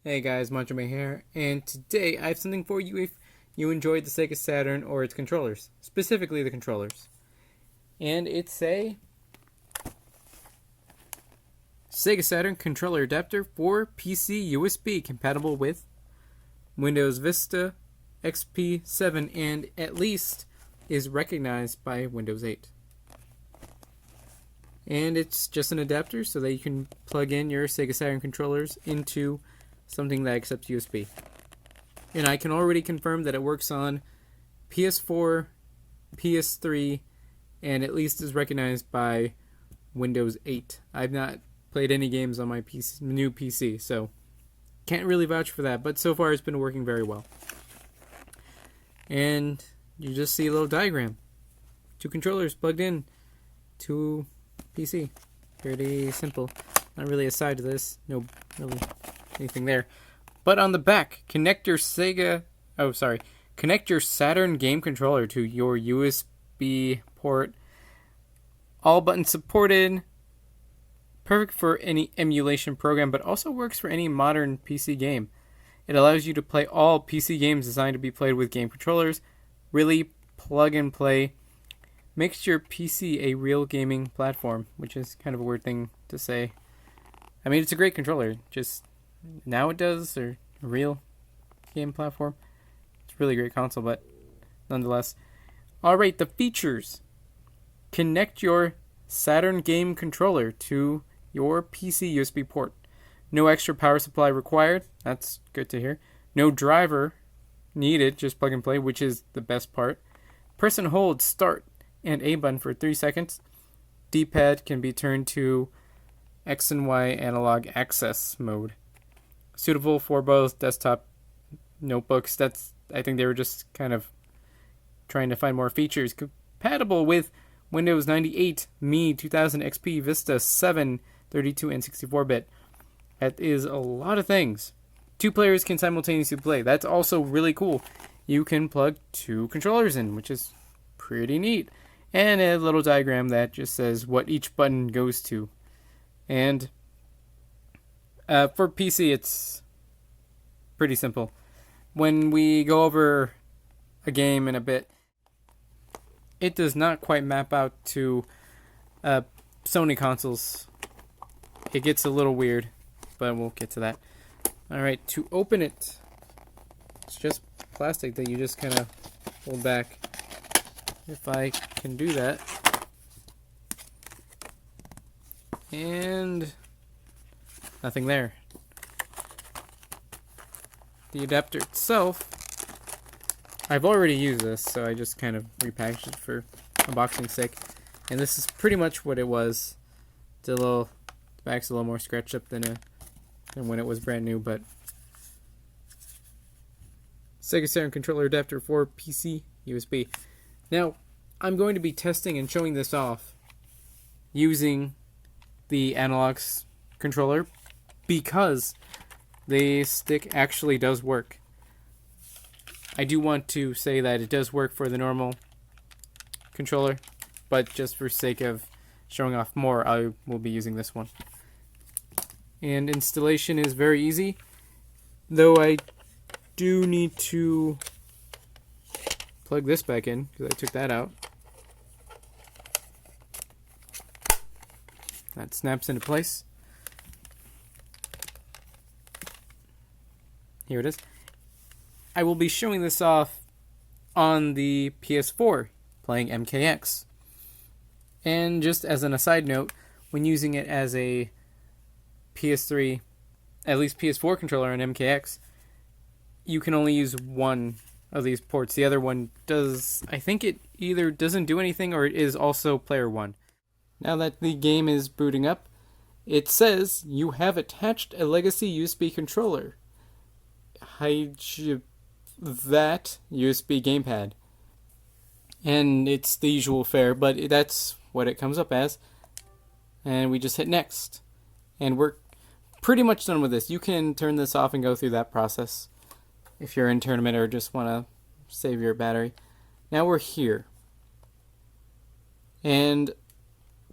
Hey guys, Manjoume here, and today I have something for you if you enjoyed the Sega Saturn or its controllers, specifically the controllers. And it's a Sega Saturn controller adapter for PC USB compatible with Windows Vista, XP 7, and at least is recognized by Windows 8. And it's just an adapter so that you can plug in your Sega Saturn controllers into something that accepts USB. And I can already confirm that it works on PS4, PS3, and at least is recognized by Windows 8. I've not played any games on my new PC, so can't really vouch for that, but so far it's been working very well. And you just see a little diagram. Two controllers plugged in to PC. Pretty simple. Not really a side to this. No really anything there. But on the back, connect your Saturn game controller to your USB port. All buttons supported. Perfect for any emulation program, but also works for any modern PC game. It allows you to play all PC games designed to be played with game controllers. Really plug and play. Makes your PC a real gaming platform, which is kind of a weird thing to say. I mean, it's a great controller. Just now it does, or a real game platform. It's a really great console, but nonetheless. Alright, the features. Connect your Saturn game controller to your PC USB port. No extra power supply required. That's good to hear. No driver needed, just plug and play, which is the best part. Press and hold start and A button for 3 seconds. D-pad can be turned to X and Y analog access mode. Suitable for both desktop notebooks. I think they were just kind of trying to find more features. Compatible with Windows 98, Me, 2000 XP, Vista 7, 32 and 64-bit. That is a lot of things. 2 players can simultaneously play. That's also really cool. You can plug 2 controllers in, which is pretty neat. And a little diagram that just says what each button goes to. And for PC, it's pretty simple. When we go over a game in a bit, it does not quite map out to Sony consoles. It gets a little weird, but we'll get to that. Alright, to open it, it's just plastic that you just kind of hold back. If I can do that. And nothing there. The adapter itself, I've already used this, so I just kind of repackaged it for unboxing sake. And this is pretty much what it was. The back's a little more scratched up than when it was brand new, but Sega Saturn controller adapter for PC USB. Now, I'm going to be testing and showing this off using the analog controller because the stick actually does work. I do want to say that it does work for the normal controller, but just for sake of showing off more, I will be using this one. And installation is very easy, though I do need to plug this back in because I took that out. That snaps into place. Here it is. I will be showing this off on the PS4 playing MKX. And just as an aside note, when using it as a PS3, at least PS4 controller on MKX, you can only use one of these ports. The other one does, I think it either doesn't do anything or it is also player 1. Now that the game is booting up, it says you have attached a legacy USB controller. Hide that USB gamepad. And it's the usual fare, but that's what it comes up as. And we just hit next. And we're pretty much done with this. You can turn this off and go through that process if you're in tournament or just want to save your battery. Now we're here. And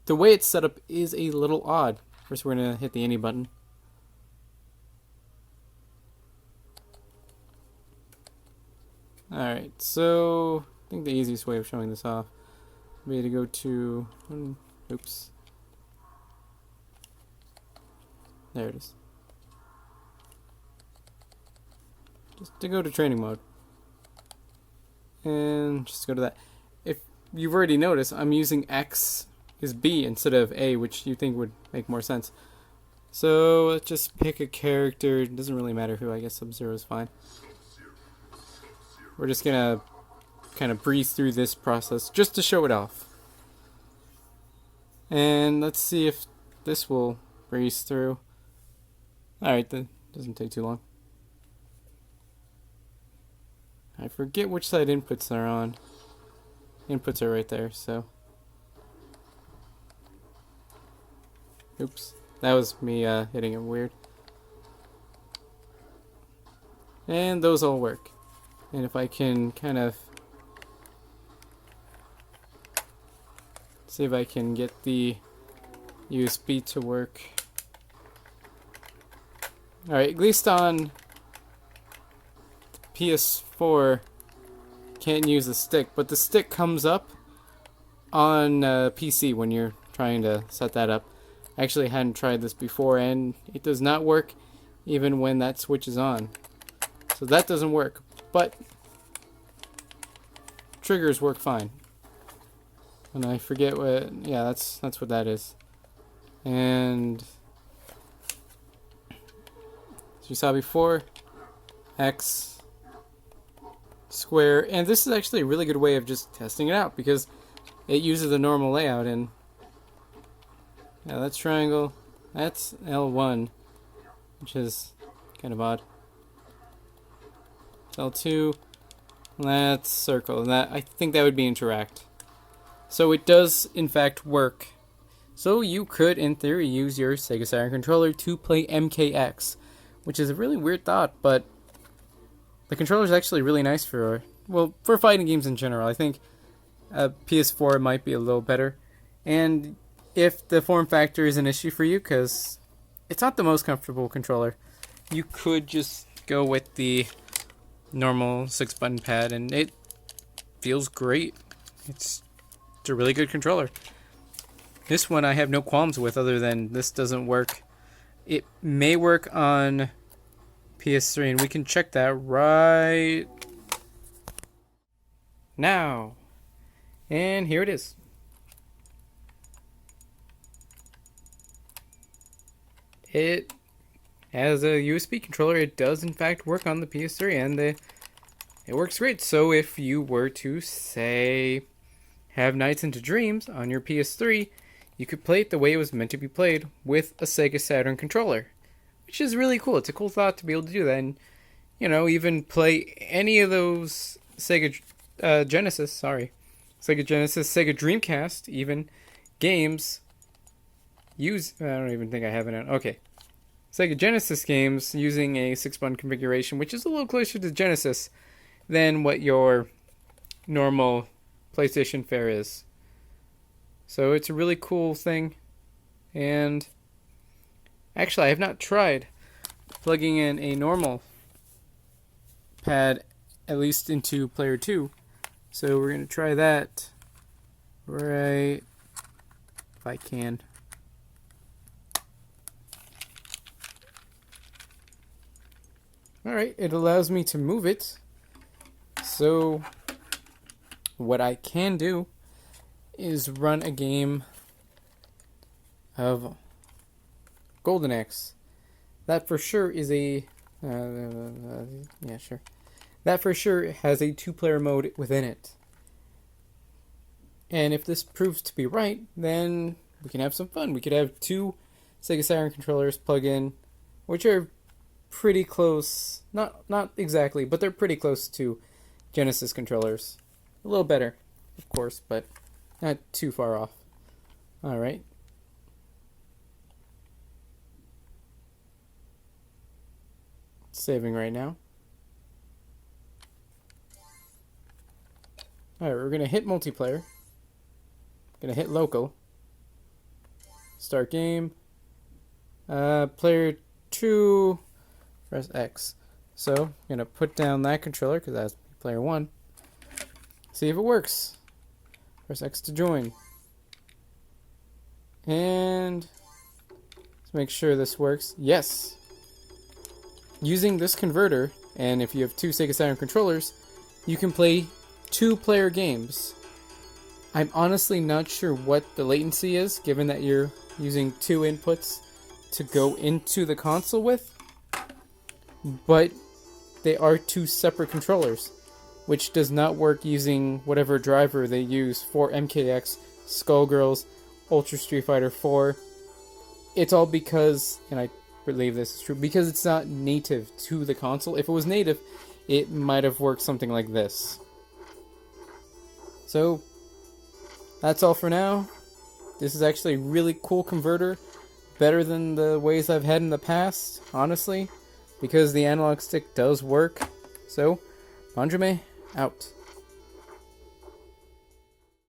the way it's set up is a little odd. First we're going to hit the any button. Alright, so I think the easiest way of showing this off would be to go to... oops. There it is. Just to go to training mode. And just go to that. If you've already noticed, I'm using X is B instead of A, which you think would make more sense. So let's just pick a character. It doesn't really matter who. I guess Sub-Zero is fine. We're just gonna kind of breeze through this process just to show it off. And let's see if this will breeze through. Alright, that doesn't take too long. I forget which side inputs are on. Inputs are right there, so. Oops. That was me hitting it weird. And those all work. And if I can kind of see if I can get the USB to work. Alright, at least on PS4 can't use the stick, but the stick comes up on PC when you're trying to set that up. I actually hadn't tried this before, and it does not work even when that switch is on. So that doesn't work, but triggers work fine. And I forget what, yeah, that's what that is. And as you saw before, X, square, and this is actually a really good way of just testing it out because it uses the normal layout. And yeah, that's triangle, that's L1, which is kind of odd. L2, that's circle, and that I think that would be interact. So it does in fact work. So you could, in theory, use your Sega Saturn controller to play MKX, which is a really weird thought, but the controller is actually really nice for, well, for fighting games in general. I think PS4 might be a little better. And if the form factor is an issue for you, because it's not the most comfortable controller, you could just go with the normal 6-button pad, and it feels great. It's a really good controller. This one I have no qualms with, other than this doesn't work. It may work on PS3, and we can check that right now. And here it is. It has a USB controller. It does in fact work on the PS3, and it works great. So if you were to, say, have Nights into Dreams on your PS3, you could play it the way it was meant to be played with a Sega Saturn controller, which is really cool. It's a cool thought to be able to do that, and even play any of those Sega Genesis, Sega Dreamcast, even games. I don't even think I have it on. Okay, Sega Genesis games using a 6-button configuration, which is a little closer to Genesis than what your normal PlayStation fare is. So it's a really cool thing. And actually, I have not tried plugging in a normal pad, at least into player 2. So we're going to try that right, if I can. Alright, it allows me to move it. So what I can do is run a game of Golden Axe. That for sure is a yeah, sure. That for sure has a 2-player mode within it. And if this proves to be right, then we can have some fun. We could have 2 Sega Saturn controllers plug in, which are pretty close, not exactly, but they're pretty close to Genesis controllers. A little better, of course, but not too far off. Alright. Saving right now. Alright, we're going to hit multiplayer. Going to hit local. Start game. Player 2. Press X. So, I'm going to put down that controller because that's player 1. See if it works. Press X to join. And let's make sure this works. Yes! Using this converter, and if you have 2 Sega Saturn controllers, you can play 2-player games. I'm honestly not sure what the latency is, given that you're using 2 inputs to go into the console with, but they are 2 separate controllers, which does not work using whatever driver they use for MKX, Skullgirls, Ultra Street Fighter 4. It's all because, and I believe this is true, because it's not native to the console. If it was native, it might have worked something like this. So, that's all for now. This is actually a really cool converter. Better than the ways I've had in the past, honestly. Because the analog stick does work. So, Manjoume out.